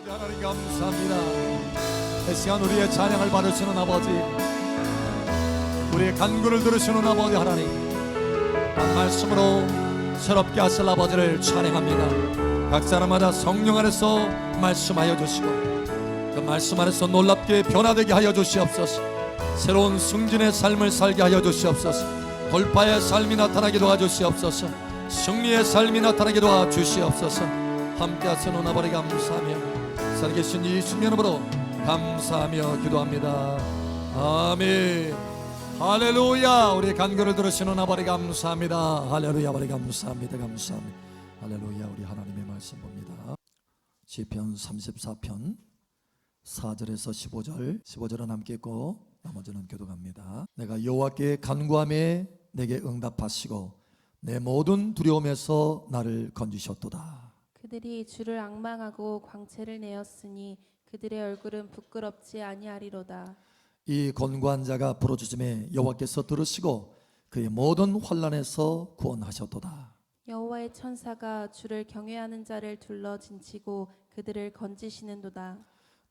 하나님 감사합니다. 이 시간 우리의 찬양을 받으시는 아버지, 우리의 간구를 들으시는 아버지 하나님, 한 말씀으로 새롭게 하실 아버지를 찬양합니다. 각 사람마다 성령 안에서 말씀하여 주시고 그 말씀 안에서 놀랍게 변화되게 하여 주시옵소서. 새로운 승진의 삶을 살게 하여 주시옵소서. 돌파의 삶이 나타나게 도와주시옵소서. 승리의 삶이 나타나게 도와주시옵소서. 함께 하시는 아버지 감사하며 살아계신 예수님 이름으로 감사하며 기도합니다. 아멘. 할렐루야. 우리 간구를 들으시는 아버지 감사합니다. 할렐루야. 아버지 감사합니다. 감사합니다. 할렐루야. 우리 하나님의 말씀 봅니다. 시편 34편 4절에서 15절은 함께 읽고 나머지는 교독합니다. 내가 여호와께 간구하매 내게 응답하시고 내 모든 두려움에서 나를 건지셨도다. 그들이 주를 앙망하고 광채를 내었으니 그들의 얼굴은 부끄럽지 아니하리로다. 이 곤고한 자가 부르짖음에 여호와께서 들으시고 그의 모든 환난에서 구원하셨도다. 여호와의 천사가 주를 경외하는 자를 둘러 진치고 그들을 건지시는도다.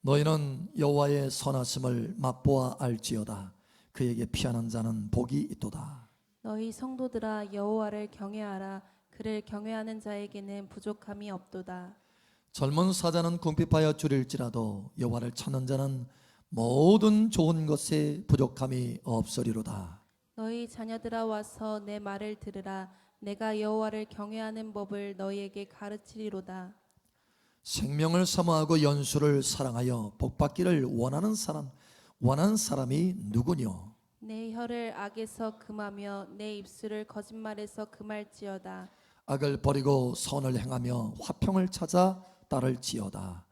너희는 여호와의 선하심을 맛보아 알지어다. 그에게 피하는 자는 복이 있도다. 너희 성도들아 여호와를 경외하라. 그를 경외하는 자에게는 부족함이 없도다. 젊은 사자는 궁핍하여 줄일지라도 여호와를 찾는 자는 모든 좋은 것에 부족함이 없으리로다. 너희 자녀들아 와서 내 말을 들으라. 내가 여호와를 경외하는 법을 너희에게 가르치리로다. 생명을 사모하고 연수를 사랑하여 복받기를 원하는 사람이 누구뇨? 내 혀를 악에서 금하며 내 입술을 거짓말에서 금할지어다. 악을 버리고 선을 행하며 화평을 찾아 따를지어다.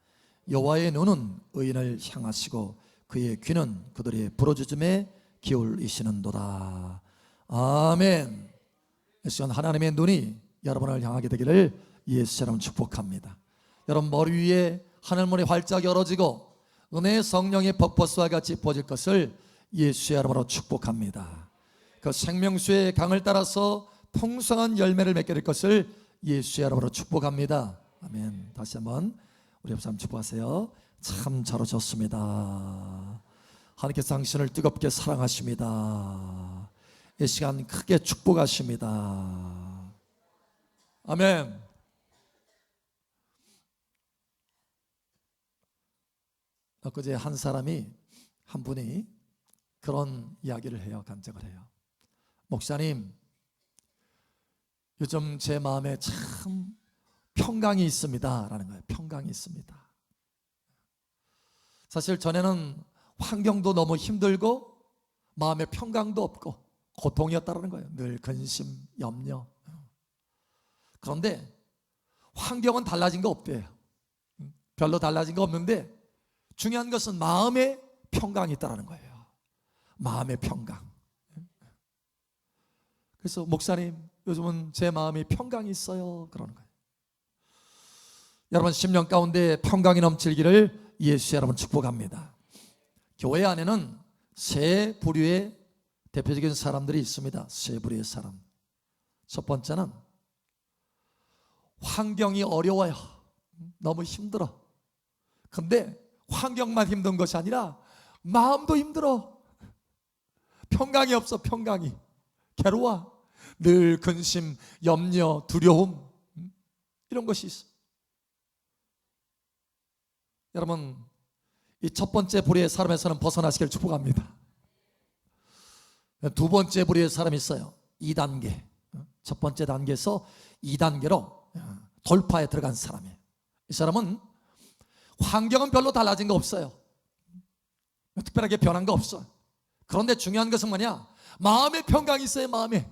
여호와의 눈은 의인을 향하시고 그의 귀는 그들의 부르짖음에 기울이시는도다. 아멘. 이 시간 하나님의 눈이 여러분을 향하게 되기를 예수처럼 축복합니다. 여러분 머리 위에 하늘문이 활짝 열어지고 은혜의 성령의 벅버스와 같이 부어질 것을 예수의 이름으로 축복합니다. 그 생명수의 강을 따라서 풍성한 열매를 맺게 될 것을 예수의 이름으로 축복합니다. 아멘. 다시 한번 우리 옆 사람 축복하세요. 참 잘 오셨습니다. 하나님께서 당신을 뜨겁게 사랑하십니다. 이 시간 크게 축복하십니다. 아멘. 엊그제 한 분이 그런 이야기를 해요. 간증을 해요. 목사님, 요즘 제 마음에 참 평강이 있습니다 라는 거예요. 평강이 있습니다. 사실 전에는 환경도 너무 힘들고 마음에 평강도 없고 고통이었다는 거예요. 늘 근심, 염려. 그런데 환경은 달라진 거 없대요. 별로 달라진 거 없는데 중요한 것은 마음의 평강이 있다는 거예요. 마음의 평강. 그래서 목사님, 요즘은 제 마음이 평강이 있어요 그러는 거예요. 여러분 심령 가운데 평강이 넘칠기를 예수 여러분 축복합니다. 교회 안에는 세 부류의 대표적인 사람들이 있습니다. 세 부류의 사람. 첫 번째는 환경이 어려워요. 너무 힘들어. 근데 환경만 힘든 것이 아니라 마음도 힘들어. 평강이 없어. 평강이 괴로워. 늘 근심, 염려, 두려움 이런 것이 있어. 여러분 이 첫 번째 부류의 사람에서는 벗어나시길 축복합니다. 두 번째 부류의 사람이 있어요. 2단계. 첫 번째 단계에서 2단계로 돌파에 들어간 사람이에요. 이 사람은 환경은 별로 달라진 거 없어요. 특별하게 변한 거 없어. 그런데 중요한 것은 뭐냐? 마음의 평강이 있어요. 마음에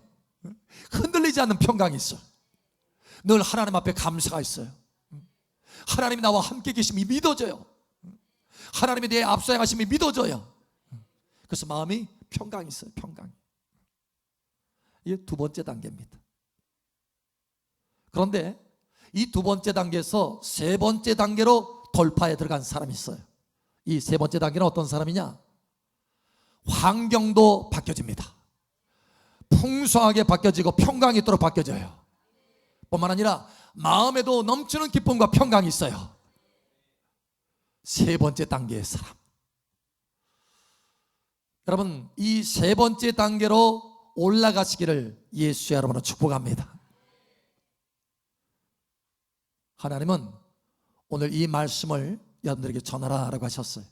흔들리지 않는 평강이 있어. 늘 하나님 앞에 감사가 있어요. 하나님이 나와 함께 계심이 믿어져요. 하나님이 내 앞서 행하심이 믿어져요. 그래서 마음이 평강이 있어요. 평강이. 이게 두 번째 단계입니다. 그런데 이 두 번째 단계에서 세 번째 단계로 돌파에 들어간 사람이 있어요. 이 세 번째 단계는 어떤 사람이냐? 환경도 바뀌어집니다. 풍성하게 바뀌어지고 평강이 있도록 바뀌어져요. 뿐만 아니라 마음에도 넘치는 기쁨과 평강이 있어요. 세 번째 단계의 사람. 여러분, 이 세 번째 단계로 올라가시기를 예수의 이름으로 축복합니다. 하나님은 오늘 이 말씀을 여러분들에게 전하라고 하셨어요.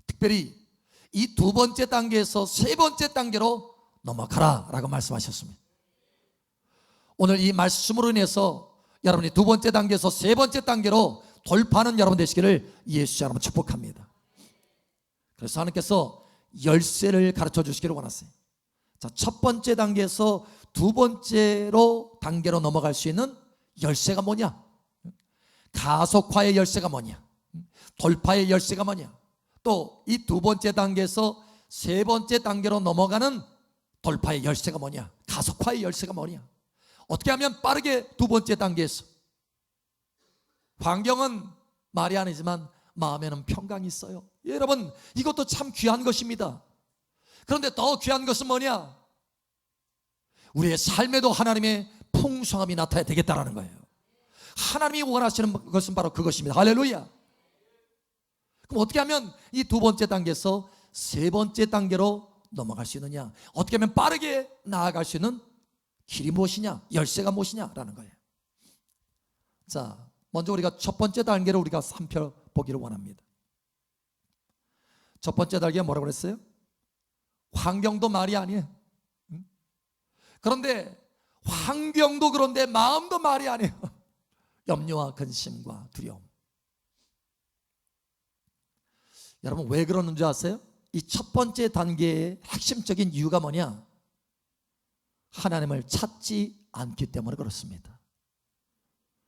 특별히 이 두 번째 단계에서 세 번째 단계로 넘어가라 라고 말씀하셨습니다. 오늘 이 말씀으로 인해서 여러분이 두 번째 단계에서 세 번째 단계로 돌파하는 여러분 되시기를 예수의 이름으로 축복합니다. 그래서 하나님께서 열쇠를 가르쳐 주시기를 원하세요. 자, 첫 번째 단계에서 두 번째로 단계로 넘어갈 수 있는 열쇠가 뭐냐? 가속화의 열쇠가 뭐냐? 돌파의 열쇠가 뭐냐? 또 이 두 번째 단계에서 세 번째 단계로 넘어가는 돌파의 열쇠가 뭐냐? 가속화의 열쇠가 뭐냐? 어떻게 하면 빠르게 두 번째 단계에서, 환경은 말이 아니지만 마음에는 평강이 있어요. 여러분, 이것도 참 귀한 것입니다. 그런데 더 귀한 것은 뭐냐? 우리의 삶에도 하나님의 풍성함이 나타나야 되겠다라는 거예요. 하나님이 원하시는 것은 바로 그것입니다. 할렐루야. 그럼 어떻게 하면 이 두 번째 단계에서 세 번째 단계로 넘어갈 수 있느냐? 어떻게 하면 빠르게 나아갈 수 있는 길이 무엇이냐? 열쇠가 무엇이냐라는 거예요. 자, 먼저 우리가 첫 번째 단계로 우리가 살펴보기를 원합니다. 첫 번째 단계가 뭐라고 그랬어요? 환경도 말이 아니에요. 그런데 환경도 그런데 마음도 말이 아니에요. 염려와 근심과 두려움. 여러분, 왜 그러는 줄 아세요? 이 첫 번째 단계의 핵심적인 이유가 뭐냐? 하나님을 찾지 않기 때문에 그렇습니다.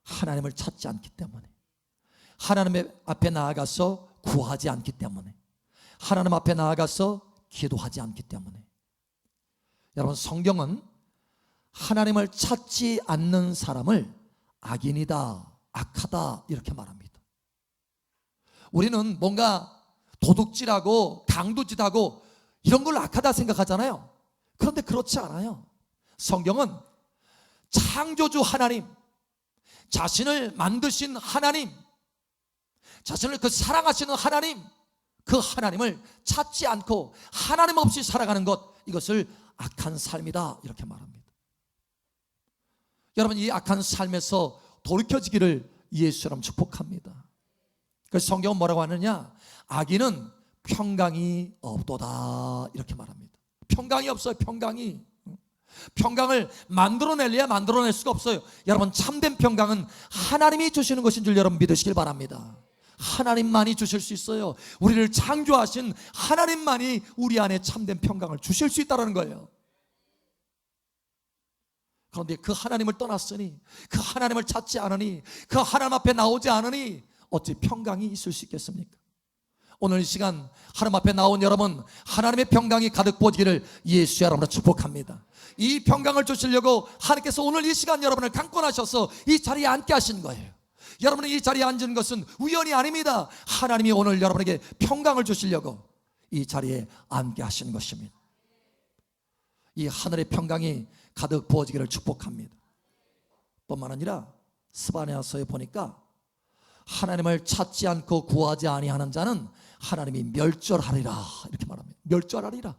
하나님을 찾지 않기 때문에, 하나님 앞에 나아가서 구하지 않기 때문에, 하나님 앞에 나아가서 기도하지 않기 때문에. 여러분, 성경은 하나님을 찾지 않는 사람을 악인이다, 악하다 이렇게 말합니다. 우리는 뭔가 도둑질하고 강도짓하고 이런 걸 악하다 생각하잖아요. 그런데 그렇지 않아요. 성경은 창조주 하나님, 자신을 만드신 하나님, 자신을 그 사랑하시는 하나님, 그 하나님을 찾지 않고 하나님 없이 살아가는 것, 이것을 악한 삶이다 이렇게 말합니다. 여러분, 이 악한 삶에서 돌이켜지기를 예수처럼 축복합니다. 그래서 성경은 뭐라고 하느냐? 악인은 평강이 없도다 이렇게 말합니다. 평강이 없어요. 평강을 만들어낼래야 만들어낼 수가 없어요. 여러분, 참된 평강은 하나님이 주시는 것인 줄 여러분 믿으시길 바랍니다. 하나님만이 주실 수 있어요. 우리를 창조하신 하나님만이 우리 안에 참된 평강을 주실 수 있다는 거예요. 그런데 그 하나님을 떠났으니, 그 하나님을 찾지 않으니, 그 하나님 앞에 나오지 않으니 어찌 평강이 있을 수 있겠습니까? 오늘 이 시간 하나님 앞에 나온 여러분, 하나님의 평강이 가득 부어지기를 예수의 이름으로 축복합니다. 이 평강을 주시려고 하나님께서 오늘 이 시간 여러분을 강권하셔서 이 자리에 앉게 하신 거예요. 여러분이 이 자리에 앉은 것은 우연이 아닙니다. 하나님이 오늘 여러분에게 평강을 주시려고 이 자리에 앉게 하신 것입니다. 이 하늘의 평강이 가득 부어지기를 축복합니다. 뿐만 아니라 스바냐서에 보니까 하나님을 찾지 않고 구하지 아니하는 자는 하나님이 멸절하리라 이렇게 말합니다. 멸절하리라.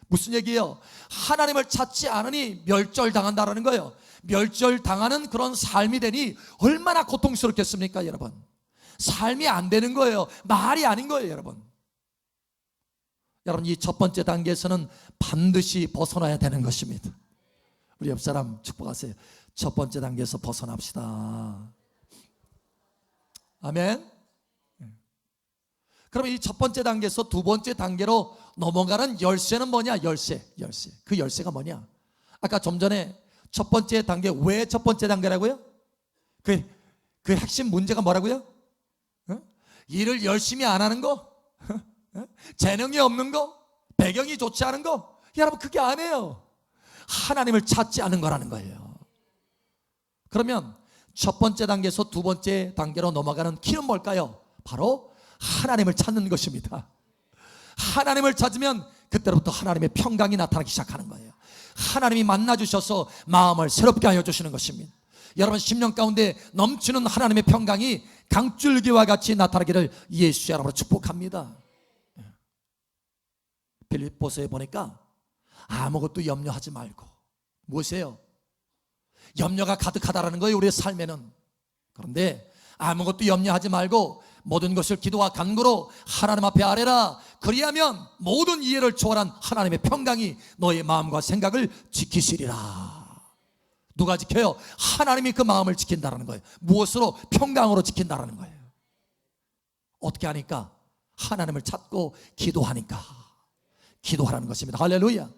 무슨 얘기예요? 하나님을 찾지 않으니 멸절당한다라는 거예요. 멸절당하는 그런 삶이 되니 얼마나 고통스럽겠습니까, 여러분? 삶이 안 되는 거예요. 말이 아닌 거예요, 여러분. 여러분, 이 첫 번째 단계에서는 반드시 벗어나야 되는 것입니다. 우리 옆 사람 축복하세요. 첫 번째 단계에서 벗어납시다. 아멘. 그러면 이 첫 번째 단계에서 두 번째 단계로 넘어가는 열쇠는 뭐냐? 열쇠. 그 열쇠가 뭐냐? 아까 좀 전에 첫 번째 단계, 왜 첫 번째 단계라고요? 그 핵심 문제가 뭐라고요? 일을 열심히 안 하는 거? 재능이 없는 거? 배경이 좋지 않은 거? 여러분, 그게 아니에요. 하나님을 찾지 않은 거라는 거예요. 그러면 첫 번째 단계에서 두 번째 단계로 넘어가는 키는 뭘까요? 바로 하나님을 찾는 것입니다. 하나님을 찾으면 그때부터 하나님의 평강이 나타나기 시작하는 거예요. 하나님이 만나주셔서 마음을 새롭게 하여 주시는 것입니다. 여러분 심령 가운데 넘치는 하나님의 평강이 강줄기와 같이 나타나기를 예수의 이름으로 축복합니다. 빌립보서에 보니까 아무것도 염려하지 말고, 무엇이에요? 염려가 가득하다라는 거예요, 우리의 삶에는. 그런데 아무것도 염려하지 말고 모든 것을 기도와 간구로 하나님 앞에 아뢰라. 그리하면 모든 이해를 초월한 하나님의 평강이 너의 마음과 생각을 지키시리라. 누가 지켜요? 하나님이 그 마음을 지킨다는 거예요. 무엇으로? 평강으로 지킨다는 거예요. 어떻게 하니까? 하나님을 찾고 기도하니까. 기도하라는 것입니다. 할렐루야.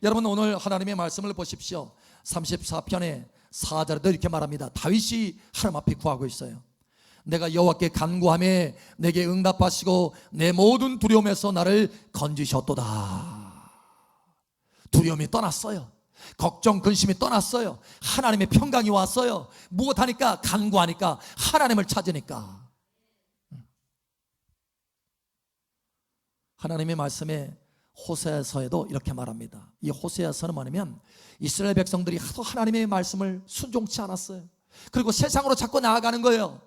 여러분, 오늘 하나님의 말씀을 보십시오. 34편의 4절에도 이렇게 말합니다. 다윗이 하나님 앞에 구하고 있어요. 내가 여호와께 간구하매 내게 응답하시고 내 모든 두려움에서 나를 건지셨도다. 두려움이 떠났어요. 걱정, 근심이 떠났어요. 하나님의 평강이 왔어요. 무엇하니까? 간구하니까, 하나님을 찾으니까. 하나님의 말씀에 호세아서에도 이렇게 말합니다. 이 호세아서는 뭐냐면 이스라엘 백성들이 하도 하나님의 말씀을 순종치 않았어요. 그리고 세상으로 자꾸 나아가는 거예요.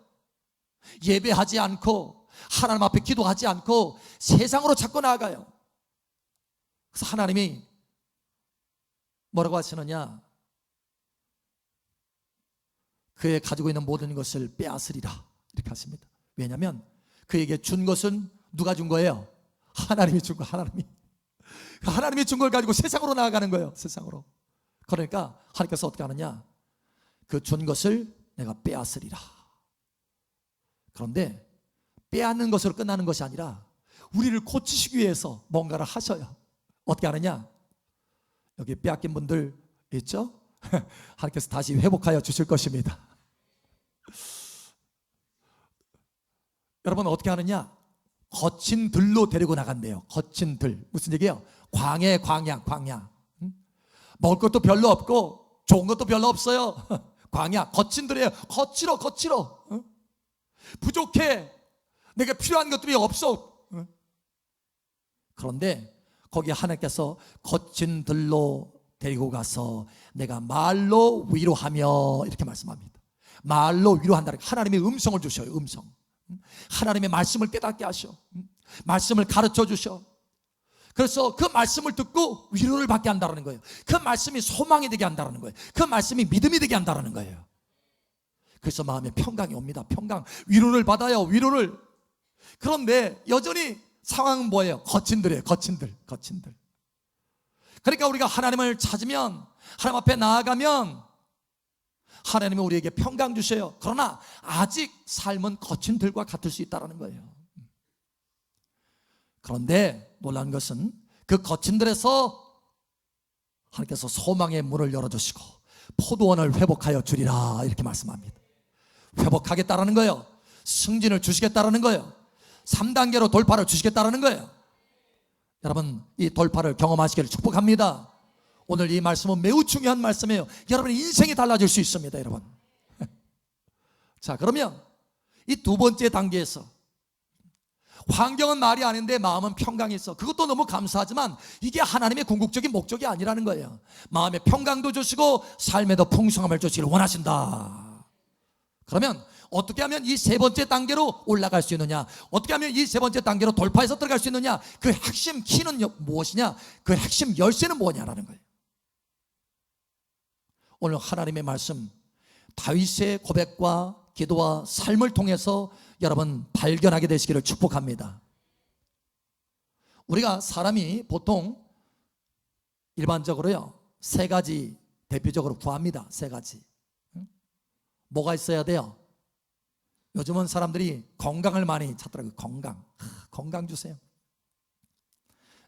예배하지 않고 하나님 앞에 기도하지 않고 세상으로 자꾸 나아가요. 그래서 하나님이 뭐라고 하시느냐? 그의 가지고 있는 모든 것을 빼앗으리라, 이렇게 하십니다. 왜냐하면 그에게 준 것은 누가 준 거예요? 하나님이 준 거. 하나님이 준 걸 가지고 세상으로 나아가는 거예요. 세상으로. 그러니까 하나님께서 어떻게 하느냐? 그 준 것을 내가 빼앗으리라. 그런데 빼앗는 것으로 끝나는 것이 아니라 우리를 고치시기 위해서 뭔가를 하셔요. 어떻게 하느냐? 여기 빼앗긴 분들 있죠? 하나님께서 다시 회복하여 주실 것입니다. 여러분, 어떻게 하느냐? 거친 들로 데리고 나간대요. 거친 들. 무슨 얘기예요? 광야. 먹을 것도 별로 없고 좋은 것도 별로 없어요. 광야, 거친 들이에요. 거칠어. 부족해. 내가 필요한 것들이 없어. 그런데 거기 하나님께서 거친 들로 데리고 가서 내가 말로 위로하며, 이렇게 말씀합니다. 말로 위로한다. 하나님의 음성을 주셔요. 음성. 하나님의 말씀을 깨닫게 하셔. 말씀을 가르쳐 주셔. 그래서 그 말씀을 듣고 위로를 받게 한다는 거예요. 그 말씀이 소망이 되게 한다는 거예요. 그 말씀이 믿음이 되게 한다는 거예요. 그래서 마음에 평강이 옵니다. 평강. 위로를 받아요. 위로를. 그런데 여전히 상황은 뭐예요? 거친 들이에요. 거친 들. 그러니까 우리가 하나님을 찾으면, 하나님 앞에 나아가면 하나님이 우리에게 평강 주셔요. 그러나 아직 삶은 거친 들과 같을 수 있다는 거예요. 그런데 놀라운 것은 그 거친 들에서 하나님께서 소망의 문을 열어주시고 포도원을 회복하여 주리라, 이렇게 말씀합니다. 회복하겠다라는 거예요. 승진을 주시겠다라는 거예요. 3단계로 돌파를 주시겠다라는 거예요. 여러분, 이 돌파를 경험하시기를 축복합니다. 오늘 이 말씀은 매우 중요한 말씀이에요. 여러분의 인생이 달라질 수 있습니다, 여러분. 자, 그러면 이 두 번째 단계에서 환경은 말이 아닌데 마음은 평강이 있어. 그것도 너무 감사하지만 이게 하나님의 궁극적인 목적이 아니라는 거예요. 마음의 평강도 주시고 삶에도 풍성함을 주시기를 원하신다. 그러면 어떻게 하면 이 세 번째 단계로 올라갈 수 있느냐? 어떻게 하면 이 세 번째 단계로 돌파해서 들어갈 수 있느냐? 그 핵심 키는 무엇이냐? 그 핵심 열쇠는 뭐냐라는 거예요. 오늘 하나님의 말씀, 다윗의 고백과 기도와 삶을 통해서 여러분 발견하게 되시기를 축복합니다. 우리가 사람이 보통 일반적으로요, 세 가지 대표적으로 구합니다. 세 가지. 뭐가 있어야 돼요? 요즘은 사람들이 건강을 많이 찾더라고요. 건강 주세요.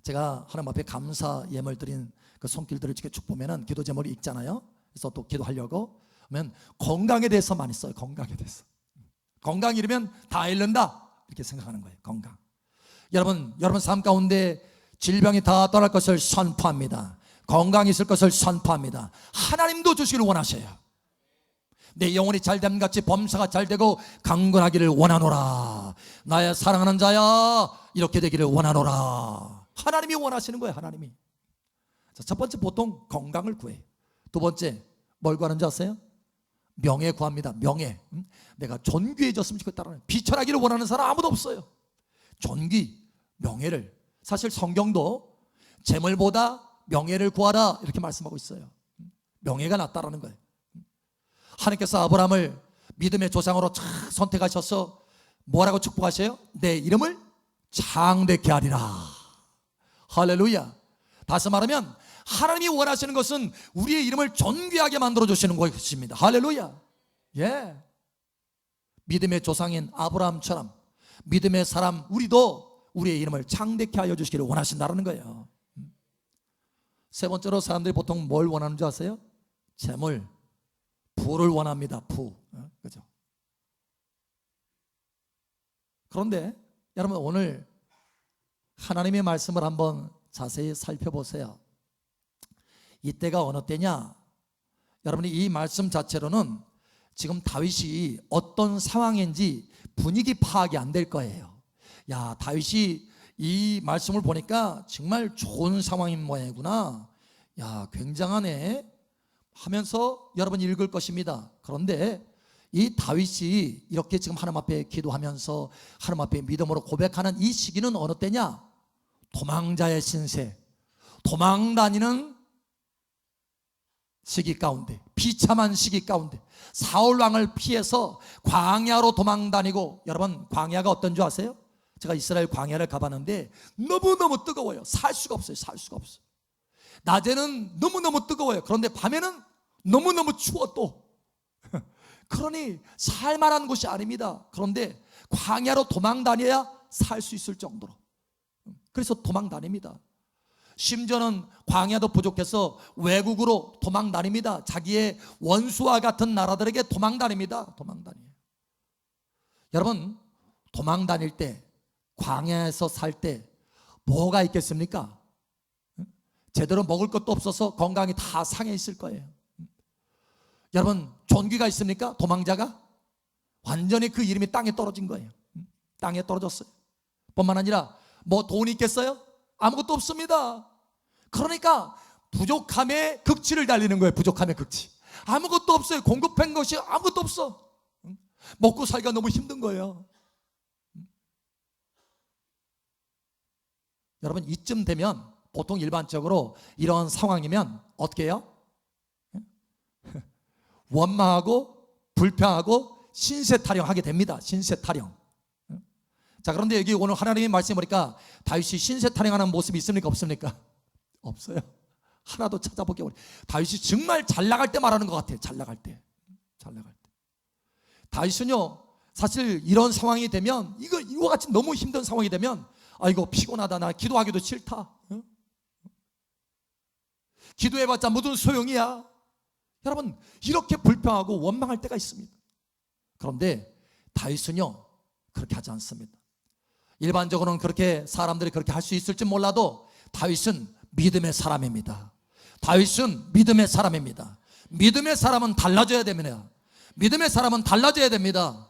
제가 하나님 앞에 감사 예물 드린 그 손길들을 이렇게 쭉 보면은 기도 제목이 있잖아요. 그래서 또 기도하려고 하면 건강에 대해서 많이 써요. 건강에 대해서. 건강 잃으면 다 잃는다, 이렇게 생각하는 거예요. 건강. 여러분 삶 가운데 질병이 다 떠날 것을 선포합니다. 건강이 있을 것을 선포합니다. 하나님도 주시기를 원하셔요. 내 영혼이 잘됨 같이 범사가 잘되고 강건하기를 원하노라. 나의 사랑하는 자야, 이렇게 되기를 원하노라. 하나님이 원하시는 거예요. 하나님이. 자, 첫 번째 보통 건강을 구해요. 두 번째 뭘 구하는 줄 아세요? 명예 구합니다. 명예. 내가 존귀해졌으면 좋겠다는, 비천하기를 원하는 사람 아무도 없어요. 존귀, 명예를. 사실 성경도 재물보다 명예를 구하라 이렇게 말씀하고 있어요. 명예가 낫다라는 거예요. 하나님께서 아브라함을 믿음의 조상으로 선택하셔서 뭐라고 축복하셔요? 내 이름을 장대케 하리라. 할렐루야. 다시 말하면 하나님이 원하시는 것은 우리의 이름을 존귀하게 만들어 주시는 것입니다. 할렐루야. 예. 믿음의 조상인 아브라함처럼 믿음의 사람 우리도 우리의 이름을 장대케 하여 주시기를 원하신다는 거예요. 세 번째로 사람들이 보통 뭘 원하는 줄 아세요? 재물, 부를 원합니다. 부. 그죠? 그런데 여러분, 오늘 하나님의 말씀을 한번 자세히 살펴보세요. 이때가 어느 때냐? 여러분이 이 말씀 자체로는 지금 다윗이 어떤 상황인지 분위기 파악이 안 될 거예요. 야, 다윗이 이 말씀을 보니까 정말 좋은 상황인 모양이구나. 야, 굉장하네 하면서 여러분이 읽을 것입니다. 그런데 이 다윗이 이렇게 지금 하나님 앞에 기도하면서 하나님 앞에 믿음으로 고백하는 이 시기는 어느 때냐? 도망자의 신세, 도망다니는 시기 가운데, 비참한 시기 가운데 사울 왕을 피해서 광야로 도망다니고, 여러분 광야가 어떤 줄 아세요? 제가 이스라엘 광야를 가봤는데 너무너무 뜨거워요. 살 수가 없어요. 살 수가 없어요. 낮에는 너무너무 뜨거워요. 그런데 밤에는 너무너무 추워 또. 그러니 살만한 곳이 아닙니다. 그런데 광야로 도망다녀야 살 수 있을 정도로, 그래서 도망다닙니다. 심지어는 광야도 부족해서 외국으로 도망다닙니다. 자기의 원수와 같은 나라들에게 도망다닙니다. 도망다녀요. 여러분, 도망다닐 때, 광야에서 살 때 뭐가 있겠습니까? 제대로 먹을 것도 없어서 건강이 다 상해 있을 거예요. 여러분, 존귀가 있습니까? 도망자가? 완전히 그 이름이 땅에 떨어진 거예요. 땅에 떨어졌어요. 뿐만 아니라 뭐 돈이 있겠어요? 아무것도 없습니다. 그러니까 부족함의 극치를 달리는 거예요. 부족함의 극치. 아무것도 없어요. 공급한 것이 아무것도 없어. 먹고 살기가 너무 힘든 거예요. 여러분, 이쯤 되면 보통 일반적으로 이런 상황이면 어떻게 해요? 원망하고 불평하고 신세타령하게 됩니다. 신세타령. 자, 그런데 여기 오늘 하나님의 말씀을 보니까 다윗이 신세타령하는 모습이 있습니까? 없습니까? 없어요. 하나도 찾아보기 어려워요. 다윗이 정말 잘 나갈 때 말하는 것 같아요. 잘 나갈 때. 잘 나갈 때. 다윗은요, 사실 이런 상황이 되면, 이거 같이 너무 힘든 상황이 되면, 아이고 피곤하다, 나 기도하기도 싫다, 기도해봤자 무슨 소용이야, 여러분 이렇게 불평하고 원망할 때가 있습니다. 그런데 다윗은요 그렇게 하지 않습니다. 일반적으로는 그렇게 사람들이 그렇게 할 수 있을지 몰라도 다윗은 믿음의 사람입니다. 다윗은 믿음의 사람입니다. 믿음의 사람은 달라져야 됩니다. 믿음의 사람은 달라져야 됩니다.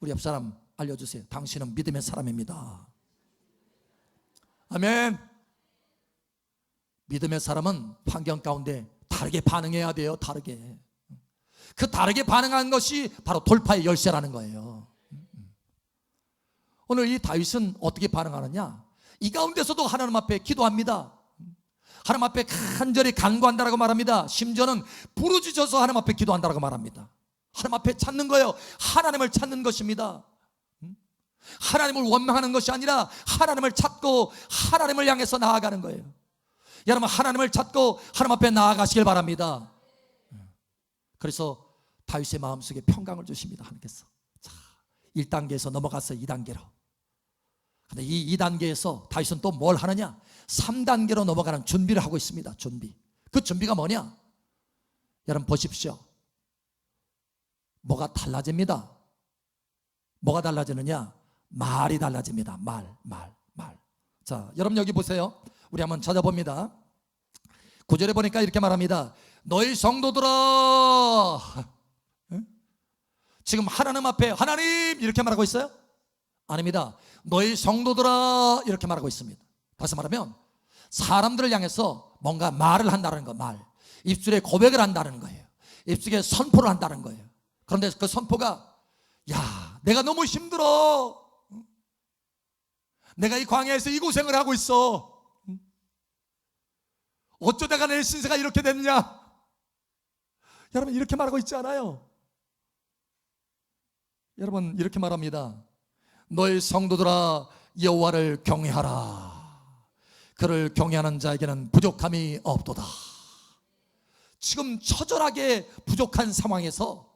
우리 옆 사람 알려주세요. 당신은 믿음의 사람입니다. 아멘. 믿음의 사람은 환경 가운데 다르게 반응해야 돼요. 다르게. 그 다르게 반응하는 것이 바로 돌파의 열쇠라는 거예요. 오늘 이 다윗은 어떻게 반응하느냐? 이 가운데서도 하나님 앞에 기도합니다. 하나님 앞에 간절히 간구한다라고 말합니다. 심지어는 부르짖어서 하나님 앞에 기도한다라고 말합니다. 하나님 앞에 찾는 거예요. 하나님을 찾는 것입니다. 하나님을 원망하는 것이 아니라 하나님을 찾고 하나님을 향해서 나아가는 거예요. 여러분, 하나님을 찾고 하나님 앞에 나아가시길 바랍니다. 그래서 다윗의 마음속에 평강을 주십니다. 하나님께서. 자, 1단계에서 넘어가서 2단계로. 근데 이 2단계에서 다윗은 또 뭘 하느냐? 3단계로 넘어가는 준비를 하고 있습니다. 준비. 그 준비가 뭐냐? 여러분 보십시오. 뭐가 달라집니다. 뭐가 달라지느냐? 말이 달라집니다. 말. 자, 여러분 여기 보세요. 우리 한번 찾아봅니다. 9절에 보니까 이렇게 말합니다. 너희 성도들아. 지금 하나님 앞에 하나님 이렇게 말하고 있어요? 아닙니다. 너희 성도들아 이렇게 말하고 있습니다. 다시 말하면 사람들을 향해서 뭔가 말을 한다는 거, 말. 입술에 고백을 한다는 거예요. 입속에 선포를 한다는 거예요. 그런데 그 선포가, 야, 내가 너무 힘들어. 내가 이 광야에서 이 고생을 하고 있어. 어쩌다가 내 신세가 이렇게 됐냐? 여러분, 이렇게 말하고 있지 않아요? 여러분, 이렇게 말합니다. 너희 성도들아, 여호와를 경외하라. 그를 경외하는 자에게는 부족함이 없도다. 지금 처절하게 부족한 상황에서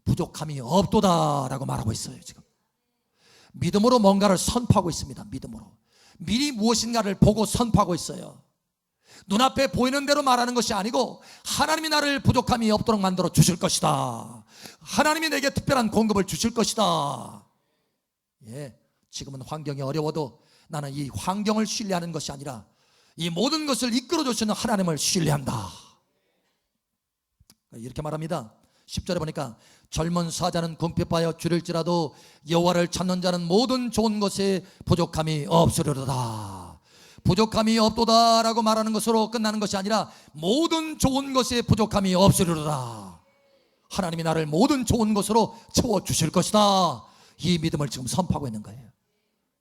부족함이 없도다라고 말하고 있어요. 지금 믿음으로 뭔가를 선포하고 있습니다. 믿음으로 미리 무엇인가를 보고 선포하고 있어요. 눈앞에 보이는 대로 말하는 것이 아니고, 하나님이 나를 부족함이 없도록 만들어 주실 것이다. 하나님이 내게 특별한 공급을 주실 것이다. 예, 지금은 환경이 어려워도 나는 이 환경을 신뢰하는 것이 아니라 이 모든 것을 이끌어 주시는 하나님을 신뢰한다. 이렇게 말합니다. 10절에 보니까 젊은 사자는 궁핍하여 줄일지라도 여호와를 찾는 자는 모든 좋은 것에 부족함이 없으리로다. 부족함이 없도다라고 말하는 것으로 끝나는 것이 아니라 모든 좋은 것에 부족함이 없으리로다. 하나님이 나를 모든 좋은 것으로 채워주실 것이다. 이 믿음을 지금 선포하고 있는 거예요.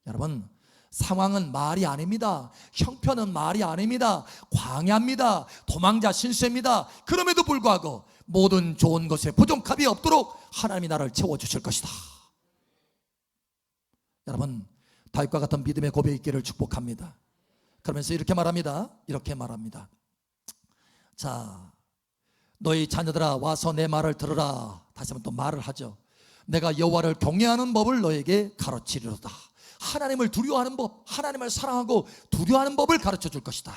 여러분, 상황은 말이 아닙니다. 형편은 말이 아닙니다. 광야입니다. 도망자 신세입니다. 그럼에도 불구하고 모든 좋은 것에 부족함이 없도록 하나님이 나를 채워주실 것이다. 여러분, 다윗과 같은 믿음의 고백이 있기를 축복합니다. 그러면서 이렇게 말합니다. 이렇게 말합니다. 자, 너희 자녀들아 와서 내 말을 들으라. 다시 한번 또 말을 하죠. 내가 여호와를 경외하는 법을 너에게 가르치리로다. 하나님을 두려워하는 법, 하나님을 사랑하고 두려워하는 법을 가르쳐 줄 것이다.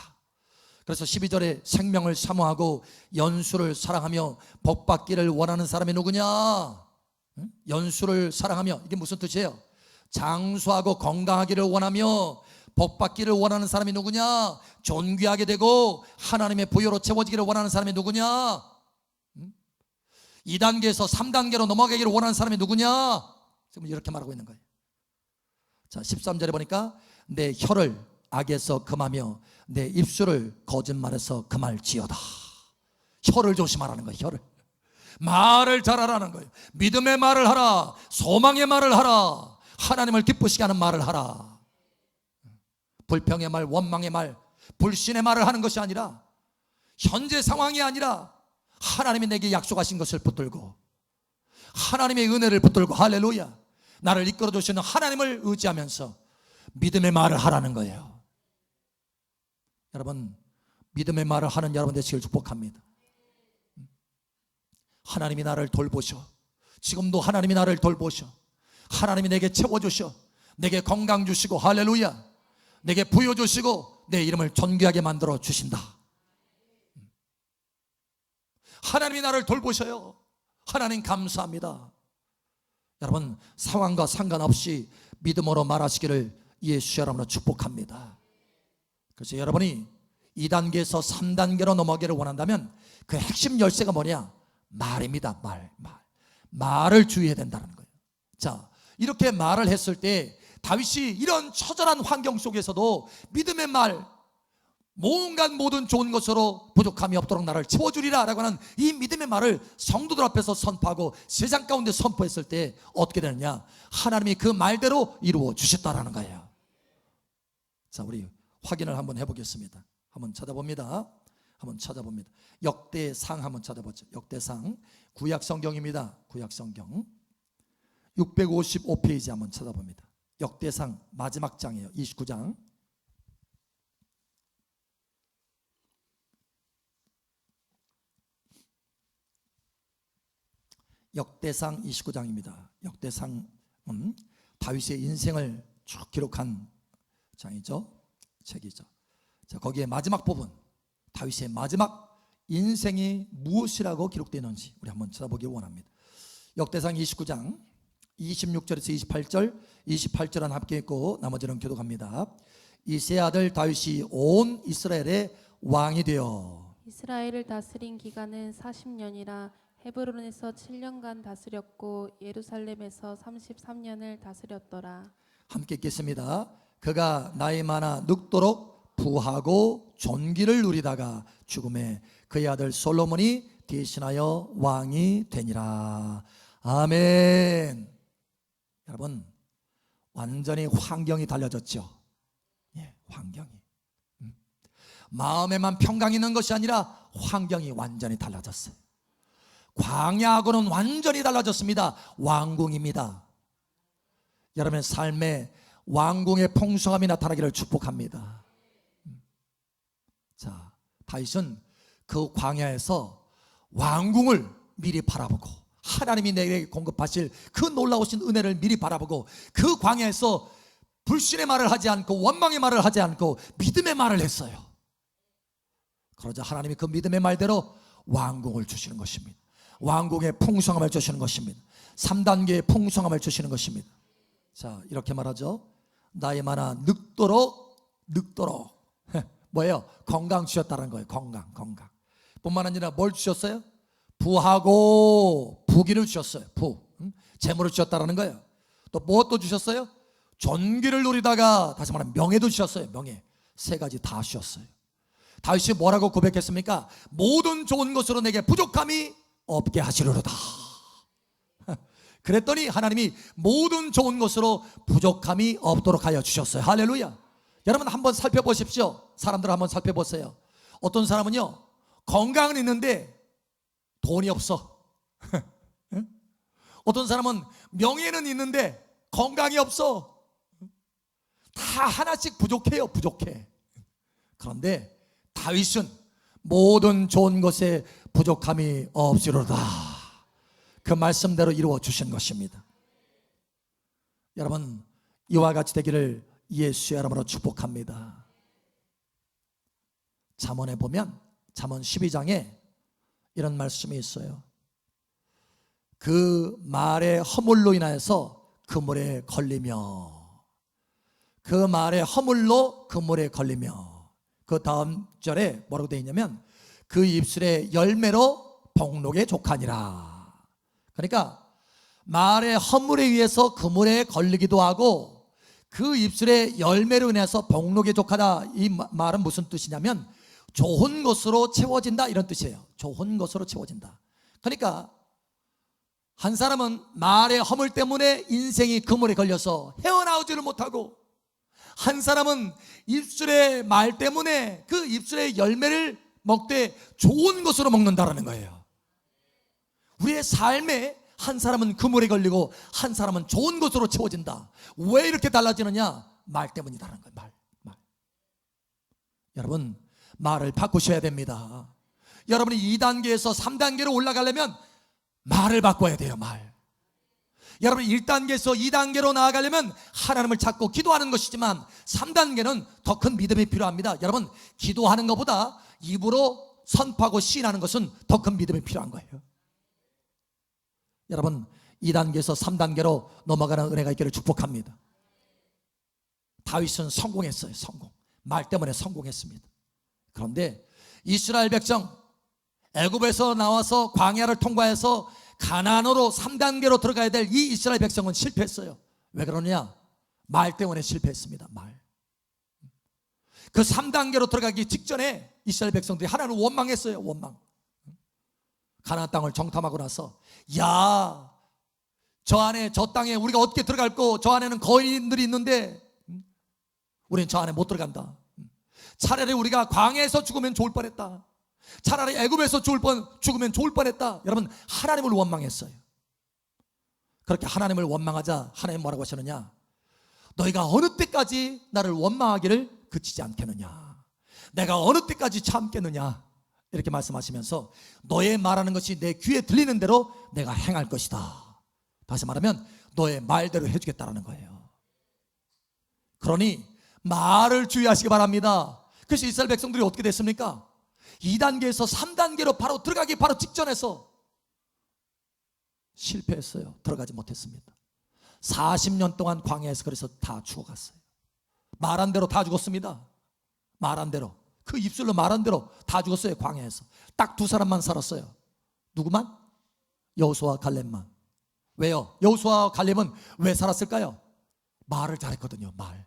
그래서 12절에 생명을 사모하고 연수를 사랑하며 복받기를 원하는 사람이 누구냐? 연수를 사랑하며, 이게 무슨 뜻이에요? 장수하고 건강하기를 원하며 복받기를 원하는 사람이 누구냐? 존귀하게 되고 하나님의 부여로 채워지기를 원하는 사람이 누구냐? 2단계에서 3단계로 넘어가기를 원하는 사람이 누구냐? 지금 이렇게 말하고 있는 거예요. 자, 13절에 보니까 내 혀를 악에서 금하며 내 입술을 거짓말에서 금할지어다. 혀를 조심하라는 거예요. 혀를, 말을 잘하라는 거예요. 믿음의 말을 하라. 소망의 말을 하라. 하나님을 기쁘시게 하는 말을 하라. 불평의 말, 원망의 말, 불신의 말을 하는 것이 아니라, 현재 상황이 아니라 하나님이 내게 약속하신 것을 붙들고 하나님의 은혜를 붙들고, 할렐루야, 나를 이끌어 주시는 하나님을 의지하면서 믿음의 말을 하라는 거예요. 여러분, 믿음의 말을 하는 여러분 되시길 축복합니다. 하나님이 나를 돌보셔. 지금도 하나님이 나를 돌보셔. 하나님이 내게 채워주셔. 내게 건강 주시고, 할렐루야, 내게 부여 주시고 내 이름을 존귀하게 만들어 주신다. 하나님이 나를 돌보셔요. 하나님 감사합니다. 여러분, 상황과 상관없이 믿음으로 말하시기를 예수 이름으로 축복합니다. 그래서 여러분이 2단계에서 3단계로 넘어가기를 원한다면 그 핵심 열쇠가 뭐냐? 말입니다. 말을 주의해야 된다는 거예요. 자, 이렇게 말을 했을 때 다윗이 이런 처절한 환경 속에서도 믿음의 말, 온갖 모든 좋은 것으로 부족함이 없도록 나를 채워주리라 라고 하는 이 믿음의 말을 성도들 앞에서 선포하고 세상 가운데 선포했을 때 어떻게 되느냐? 하나님이 그 말대로 이루어 주셨다라는 거예요. 자, 우리 확인을 한번 해보겠습니다. 한번 찾아봅니다. 역대상 한번 찾아보죠. 역대상, 구약성경입니다. 구약성경 655페이지 한번 찾아봅니다. 역대상 마지막 장이에요. 29장. 역대상 29장입니다. 역대상은 다윗의 인생을 쭉 기록한 장이죠. 책이죠. 자, 거기에 마지막 부분, 다윗의 마지막 인생이 무엇이라고 기록되어 있는지 우리 한번 찾아보기 원합니다. 역대상 29장 26절에서 28절은 함께 읽고 나머지는 교독합니다. 이새의 아들 다윗이 온 이스라엘의 왕이 되어 이스라엘을 다스린 기간은 40년이라 헤브론에서 7년간 다스렸고 예루살렘에서 33년을 다스렸더라. 함께 읽겠습니다. 그가 나이 많아 늙도록 부하고 존귀를 누리다가 죽음에 그의 아들 솔로몬이 대신하여 왕이 되니라. 아멘. 여러분, 완전히 환경이 달라졌죠. 예, 환경이. 마음에만 평강이 있는 것이 아니라 환경이 완전히 달라졌어요. 광야하고는 완전히 달라졌습니다. 왕궁입니다. 여러분의 삶에 왕궁의 풍성함이 나타나기를 축복합니다. 자, 다윗은 그 광야에서 왕궁을 미리 바라보고 하나님이 내게 공급하실 그 놀라우신 은혜를 미리 바라보고 그 광야에서 불신의 말을 하지 않고 원망의 말을 하지 않고 믿음의 말을 했어요. 그러자 하나님이 그 믿음의 말대로 왕궁을 주시는 것입니다. 왕궁의 풍성함을 주시는 것입니다. 3단계의 풍성함을 주시는 것입니다. 자, 이렇게 말하죠. 나의 마나 늙도록 뭐예요? 건강 주셨다는 거예요. 건강 뿐만 아니라 뭘 주셨어요? 부하고 부귀를 주셨어요. 재물을 주셨다는 거예요. 또 무엇도 주셨어요? 존귀를 누리다가 다시 말하면 명예도 주셨어요. 명예. 3가지 다 주셨어요. 다윗이 뭐라고 고백했습니까? 모든 좋은 것으로 내게 부족함이 없게 하시리로다. 그랬더니 하나님이 모든 좋은 것으로 부족함이 없도록 하여 주셨어요. 할렐루야. 여러분 한번 살펴보십시오. 사람들 한번 살펴보세요. 어떤 사람은요, 건강은 있는데 돈이 없어. 어떤 사람은 명예는 있는데 건강이 없어. 다 하나씩 부족해요. 부족해. 그런데 다윗은 모든 좋은 것에 부족함이 없으리로다. 그 말씀대로 이루어 주신 것입니다. 여러분, 이와 같이 되기를 예수의 이름으로 축복합니다. 잠언에 보면 잠언 12장에 이런 말씀이 있어요. 그 말의 허물로 인하여서 그물에 걸리며, 그 말의 허물로 그물에 걸리며, 그 다음 절에 뭐라고 되어 있냐면 그 입술의 열매로 복록에 족하니라. 그러니까 말의 허물에 의해서 그물에 걸리기도 하고 그 입술의 열매로 인해서 복록에 족하다. 이 말은 무슨 뜻이냐면 좋은 것으로 채워진다, 이런 뜻이에요. 좋은 것으로 채워진다. 그러니까 한 사람은 말의 허물 때문에 인생이 그물에 걸려서 헤어나오지를 못하고, 한 사람은 입술의 말 때문에 그 입술의 열매를 먹되 좋은 것으로 먹는다라는 거예요. 우리의 삶에 한 사람은 그물에 걸리고 한 사람은 좋은 것으로 채워진다. 왜 이렇게 달라지느냐? 말 때문이다라는 거예요. 말. 여러분, 말을 바꾸셔야 됩니다. 여러분이 2단계에서 3단계로 올라가려면 말을 바꿔야 돼요. 말. 여러분 1단계에서 2단계로 나아가려면 하나님을 찾고 기도하는 것이지만 3단계는 더 큰 믿음이 필요합니다. 여러분, 기도하는 것보다 입으로 선포하고 시인하는 것은 더 큰 믿음이 필요한 거예요. 여러분, 2단계에서 3단계로 넘어가는 은혜가 있기를 축복합니다. 다윗은 성공했어요. 말 때문에 성공했습니다. 그런데 이스라엘 백성, 애굽에서 나와서 광야를 통과해서 가나안으로 3단계로 들어가야 될 이 이스라엘 백성은 실패했어요. 왜 그러냐? 말 때문에 실패했습니다. 말. 그 3단계로 들어가기 직전에 이스라엘 백성들이 하나님을 원망했어요. 원망. 가나안 땅을 정탐하고 나서, 야, 저 땅에 우리가 어떻게 들어갈 거? 저 안에는 거인들이 있는데 우리는 저 안에 못 들어간다. 차라리 우리가 광야에서 죽으면 좋을 뻔했다. 차라리 애굽에서 죽으면 좋을 뻔했다. 여러분, 하나님을 원망했어요. 그렇게 하나님을 원망하자 하나님 뭐라고 하시느냐? 너희가 어느 때까지 나를 원망하기를 그치지 않겠느냐? 내가 어느 때까지 참겠느냐? 이렇게 말씀하시면서 너의 말하는 것이 내 귀에 들리는 대로 내가 행할 것이다. 다시 말하면 너의 말대로 해주겠다라는 거예요. 그러니 말을 주의하시기 바랍니다. 그래서 이스라엘 백성들이 어떻게 됐습니까? 2단계에서 3단계로 바로 들어가기 바로 직전에서 실패했어요. 들어가지 못했습니다. 40년 동안 광야에서 그래서 다 죽어갔어요. 말한 대로 다 죽었습니다. 말한 대로, 그 입술로 말한 대로 다 죽었어요. 광야에서 딱 2사람만 살았어요. 누구만? 여호수아와 갈렙만. 왜요? 여호수아와 갈렙은 왜 살았을까요? 말을 잘했거든요. 말.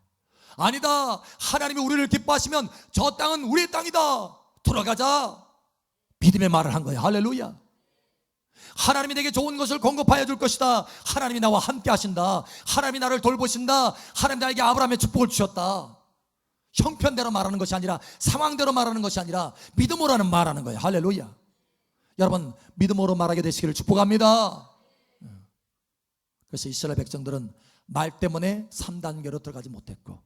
아니다, 하나님이 우리를 기뻐하시면 저 땅은 우리의 땅이다, 들어가자, 믿음의 말을 한 거예요. 할렐루야. 하나님이 내게 좋은 것을 공급하여 줄 것이다. 하나님이 나와 함께 하신다. 하나님이 나를 돌보신다. 하나님이 나에게 아브라함의 축복을 주셨다. 형편대로 말하는 것이 아니라, 상황대로 말하는 것이 아니라 믿음으로 말하는 거예요. 할렐루야. 여러분, 믿음으로 말하게 되시기를 축복합니다. 그래서 이스라엘 백성들은 말 때문에 3단계로 들어가지 못했고,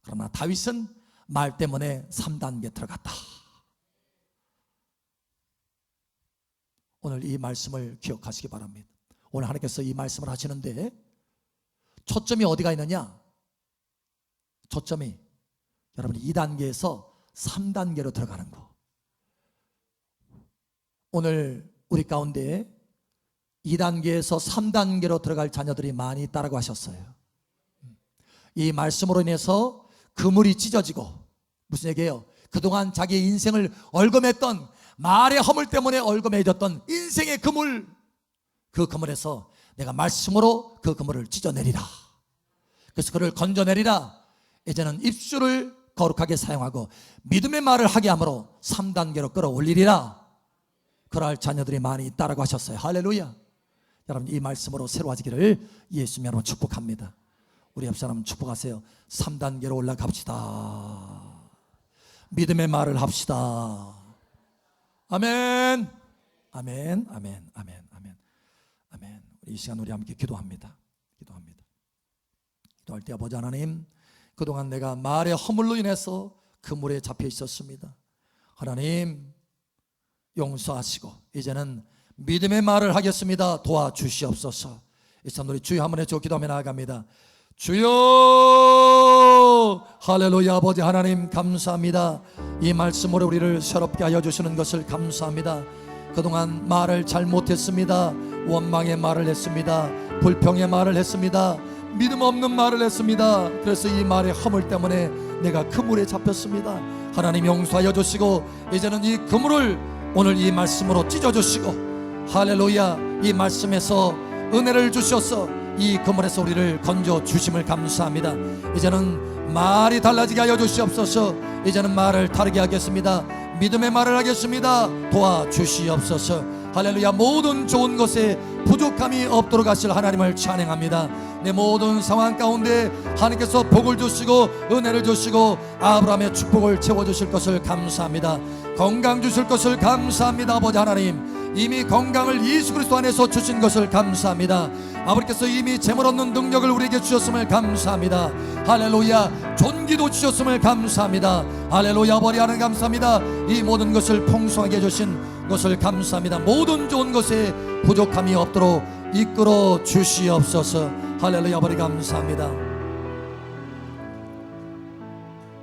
그러나 다윗은 말 때문에 3단계 들어갔다. 오늘 이 말씀을 기억하시기 바랍니다. 오늘 하나님께서 이 말씀을 하시는데 초점이 어디가 있느냐? 초점이 여러분 2단계에서 3단계로 들어가는 거. 오늘 우리 가운데 2단계에서 3단계로 들어갈 자녀들이 많이 있다고 하셨어요. 이 말씀으로 인해서 그물이 찢어지고, 무슨 얘기예요? 그동안 자기의 인생을 얼검했던, 말의 허물 때문에 얼검해졌던 인생의 그물, 그 그물에서 내가 말씀으로 그 그물을 찢어내리라. 그래서 그를 건져내리라. 이제는 입술을 거룩하게 사용하고 믿음의 말을 하게 함으로 3단계로 끌어올리리라. 그럴 자녀들이 많이 있다고 하셨어요. 할렐루야. 여러분, 이 말씀으로 새로워지기를 예수님 여러분 축복합니다. 우리 옆 사람 축복하세요. 3단계로 올라갑시다. 믿음의 말을 합시다. 아멘. 아멘. 아멘. 아멘. 아멘. 아멘. 이 시간 우리 함께 기도합니다. 기도할 때 아버지 하나님, 그동안 내가 말의 허물로 인해서 그물에 잡혀 있었습니다. 하나님 용서하시고 이제는 믿음의 말을 하겠습니다. 도와주시옵소서. 이 시간 우리 주여 한번 해주고 기도하며 나아갑니다. 주여, 할렐루야. 아버지 하나님 감사합니다. 이 말씀으로 우리를 새롭게 하여 주시는 것을 감사합니다. 그동안 말을 잘못했습니다. 원망의 말을 했습니다. 불평의 말을 했습니다. 믿음 없는 말을 했습니다. 그래서 이 말의 허물 때문에 내가 그물에 잡혔습니다. 하나님 용서하여 주시고 이제는 이 그물을 오늘 이 말씀으로 찢어주시고, 할렐루야, 이 말씀에서 은혜를 주셔서 이 그물에서 우리를 건져 주심을 감사합니다. 이제는 말이 달라지게 하여 주시옵소서. 이제는 말을 다르게 하겠습니다. 믿음의 말을 하겠습니다. 도와주시옵소서. 할렐루야. 모든 좋은 것에 부족함이 없도록 하실 하나님을 찬양합니다. 내 모든 상황 가운데 하나님께서 복을 주시고 은혜를 주시고 아브라함의 축복을 채워주실 것을 감사합니다. 건강 주실 것을 감사합니다. 아버지 하나님, 이미 건강을 예수 그리스도 안에서 주신 것을 감사합니다. 아버지께서 이미 재물 얻는 능력을 우리에게 주셨음을 감사합니다. 할렐루야. 존귀도 주셨음을 감사합니다. 할렐루야. 아버지 하나님 감사합니다. 이 모든 것을 풍성하게 해주신 것을 감사합니다. 모든 좋은 것에 부족함이 없도록 이끌어 주시옵소서. 할렐루야. 아버지 감사합니다.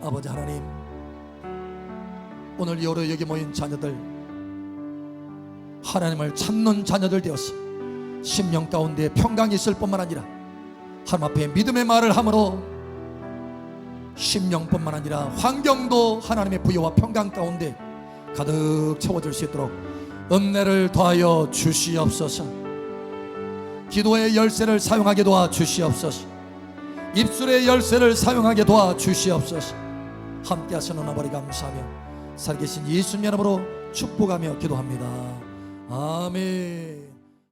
아버지 하나님, 오늘 여러 여기 모인 자녀들, 하나님을 찾는 자녀들 되어서 심령 가운데 평강이 있을 뿐만 아니라 하나님 앞에 믿음의 말을 함으로 심령뿐만 아니라 환경도 하나님의 부여와 평강 가운데 가득 채워질 수 있도록 은혜를 더하여 주시옵소서. 기도의 열쇠를 사용하게 도와주시옵소서. 입술의 열쇠를 사용하게 도와주시옵소서. 함께 하시는 아버지 감사하며 살아계신 예수님 이름으로 축복하며 기도합니다. 아멘.